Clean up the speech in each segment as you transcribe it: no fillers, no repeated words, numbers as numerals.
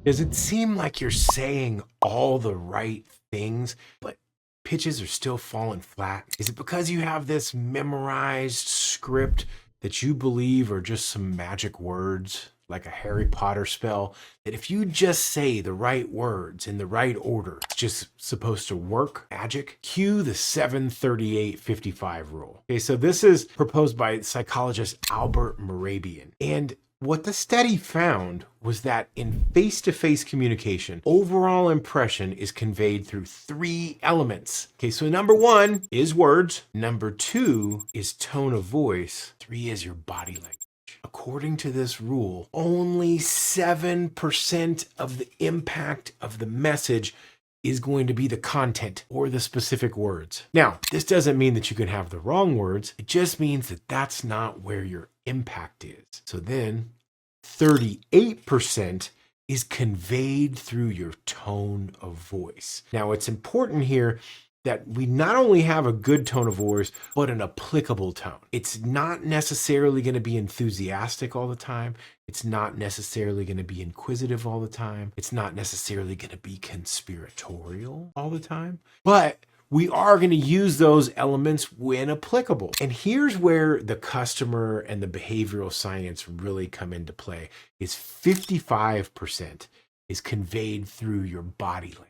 Does it seem like you're saying all the right things, but pitches are still falling flat? Is it because you have this memorized script that you believe are just some magic words, like a Harry Potter spell, that if you just say the right words in the right order, it's just supposed to work magic? Cue the 738-55 rule. Okay, so this is proposed by psychologist Albert Mehrabian. And what the study found was that in face-to-face communication, overall impression is conveyed through three elements. Okay, so number one is words. Number two is tone of voice. Three is your body language. According to this rule, only 7% of the impact of the message is going to be the content or the specific words. Now, this doesn't mean that you can have the wrong words. It just means that that's not where your impact is. So then 38% is conveyed through your tone of voice. Now, it's important here that we not only have a good tone of voice, but an applicable tone. It's not necessarily going to be enthusiastic all the time. It's not necessarily going to be inquisitive all the time. It's not necessarily going to be conspiratorial all the time. But we are going to use those elements when applicable. And here's where the customer and the behavioral science really come into play, is 55% is conveyed through your body language.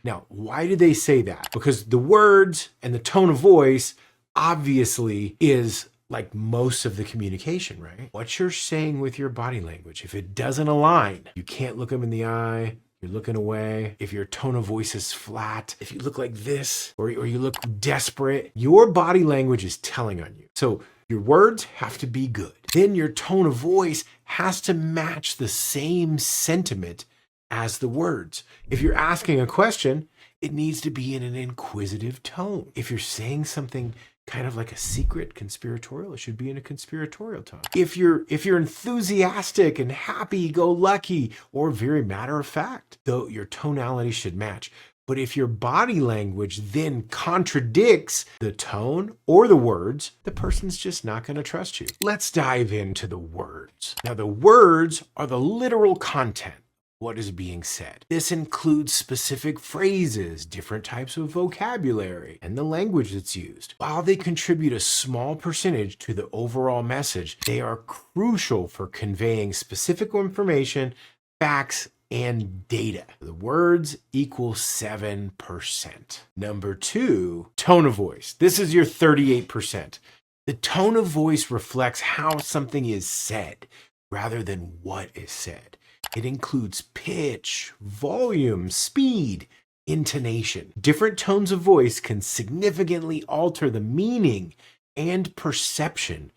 Now, why do they say that? Because the words and the tone of voice obviously is like most of the communication, right? What you're saying with your body language, if it doesn't align, you can't look them in the eye, you're looking away, if your tone of voice is flat, if you look like this, or you look desperate, your body language is telling on you. So your words have to be good. Then your tone of voice has to match the same sentiment as the words. If you're asking a question, it needs to be in an inquisitive tone. If you're saying something kind of like a secret conspiratorial, it should be in a conspiratorial tone. If you're enthusiastic and happy-go-lucky or very matter-of-fact, though, your tonality should match. But if your body language then contradicts the tone or the words, the person's just not going to trust you. Let's dive into the words. Now, the words are the literal content. What is being said. This includes specific phrases, different types of vocabulary, and the language that's used. While they contribute a small percentage to the overall message, they are crucial for conveying specific information, facts, and data. The words equal 7%. Number two, tone of voice. This is your 38%. The tone of voice reflects how something is said rather than what is said. It includes pitch, volume, speed, intonation. Different tones of voice can significantly alter the meaning and perception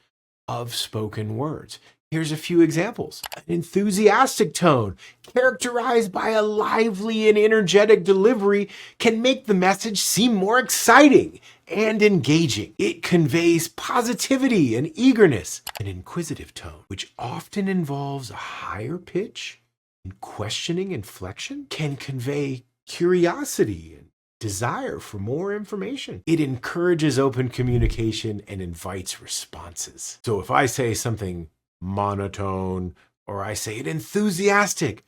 of spoken words. Here's a few examples. An enthusiastic tone, characterized by a lively and energetic delivery, can make the message seem more exciting and engaging. It conveys positivity and eagerness. An inquisitive tone, which often involves a higher pitch and questioning inflection, can convey curiosity and desire for more information. It encourages open communication and invites responses. So if I say something monotone, or I say it enthusiastic,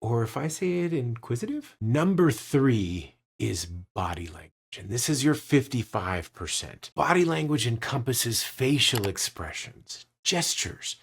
or if I say it inquisitive. Number three is body language, and this is your 55%. Body language encompasses facial expressions, gestures,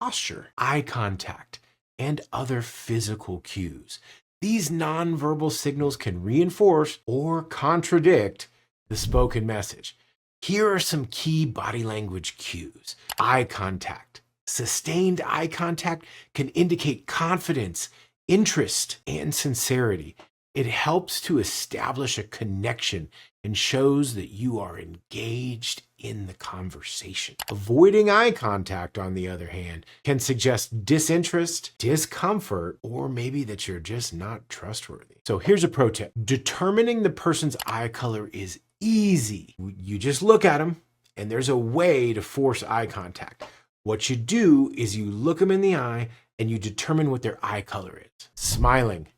posture, eye contact, and other physical cues. These nonverbal signals can reinforce or contradict the spoken message. Here are some key body language cues. Eye contact. Sustained eye contact can indicate confidence, interest, and sincerity. It helps to establish a connection and shows that you are engaged in the conversation. Avoiding eye contact, on the other hand, can suggest disinterest, discomfort, or maybe that you're just not trustworthy. So here's a pro tip. Determining the person's eye color is easy. You just look at them, and there's a way to force eye contact. What you do is you look them in the eye and you determine what their eye color is. Smiling.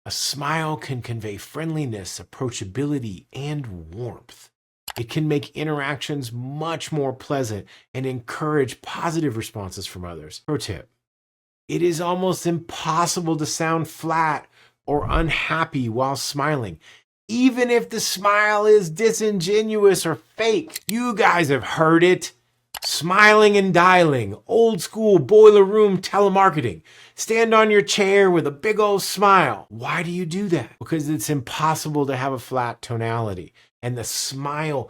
A smile can convey friendliness, approachability, and warmth. It can make interactions much more pleasant and encourage positive responses from others. Pro tip: It is almost impossible to sound flat or unhappy while smiling, even if the smile is disingenuous or fake. You guys have heard it. Smiling and dialing, old school boiler room telemarketing. Stand on your chair with a big old smile. Why do you do that? Because it's impossible to have a flat tonality, and the smile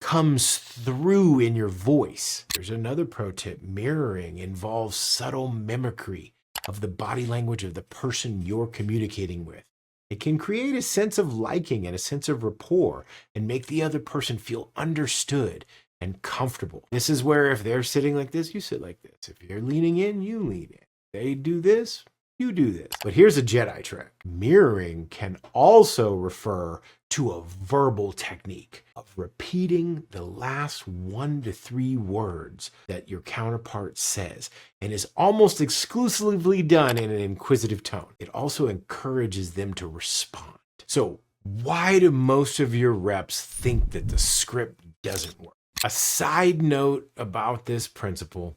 comes through in your voice. There's another pro tip. Mirroring involves subtle mimicry of the body language of the person you're communicating with. It can create a sense of liking and a sense of rapport and make the other person feel understood and comfortable. This is where if they're sitting like this, you sit like this. If you're leaning in, you lean in. They do this, you do this. But here's a Jedi trick. Mirroring can also refer to a verbal technique of repeating the last 1 to 3 words that your counterpart says, and is almost exclusively done in an inquisitive tone. It also encourages them to respond. So why do most of your reps think that the script doesn't work? A side note about this principle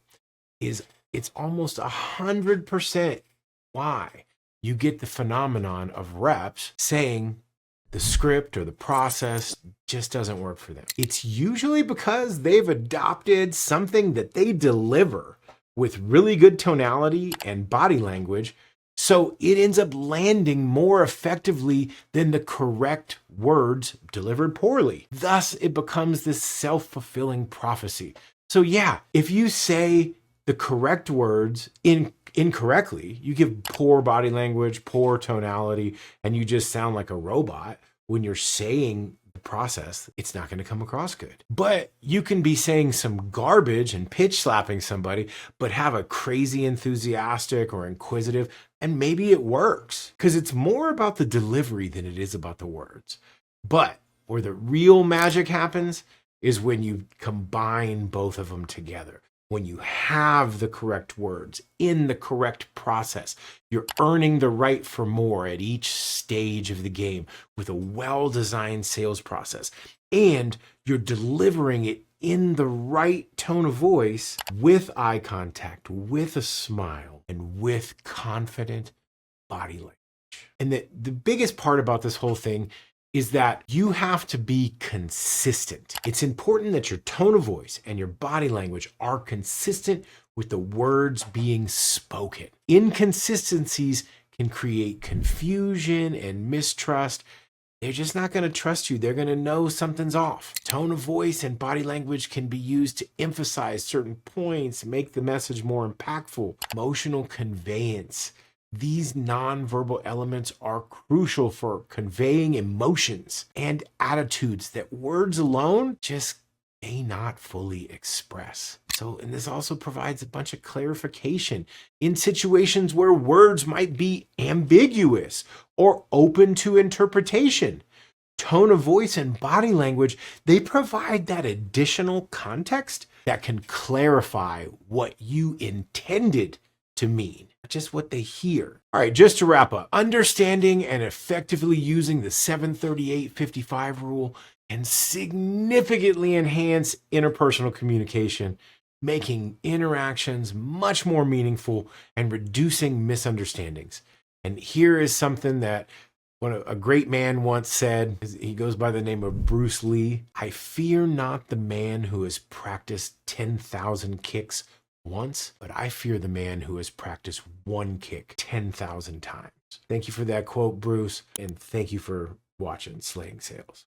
is it's almost 100% why you get the phenomenon of reps saying the script or the process just doesn't work for them. It's usually because they've adopted something that they deliver with really good tonality and body language, so it ends up landing more effectively than the correct words delivered poorly. Thus, it becomes this self-fulfilling prophecy. So yeah, if you say the correct words incorrectly, you give poor body language, poor tonality, and you just sound like a robot when you're saying the process, it's not going to come across good. But you can be saying some garbage and pitch slapping somebody, but have a crazy enthusiastic or inquisitive, and maybe it works because it's more about the delivery than it is about the words. But where the real magic happens is when you combine both of them together. When you have the correct words in the correct process, you're earning the right for more at each stage of the game with a well-designed sales process. And you're delivering it in the right tone of voice with eye contact, with a smile, and with confident body language. And the biggest part about this whole thing is that you have to be consistent. It's important that your tone of voice and your body language are consistent with the words being spoken. Inconsistencies can create confusion and mistrust. They're just not going to trust you. They're going to know something's off. Tone of voice and body language can be used to emphasize certain points, make the message more impactful. Emotional conveyance. These nonverbal elements are crucial for conveying emotions and attitudes that words alone just may not fully express. And this also provides a bunch of clarification in situations where words might be ambiguous or open to interpretation. Tone of voice and body language, they provide that additional context that can clarify what you intended to mean, just what they hear. All right, just to wrap up, understanding and effectively using the 738-55 rule can significantly enhance interpersonal communication, making interactions much more meaningful and reducing misunderstandings. And here is something that a great man once said. He goes by the name of Bruce Lee. I fear not the man who has practiced 10,000 kicks once, but I fear the man who has practiced one kick 10,000 times. Thank you for that quote, Bruce, and thank you for watching Slaying Sales.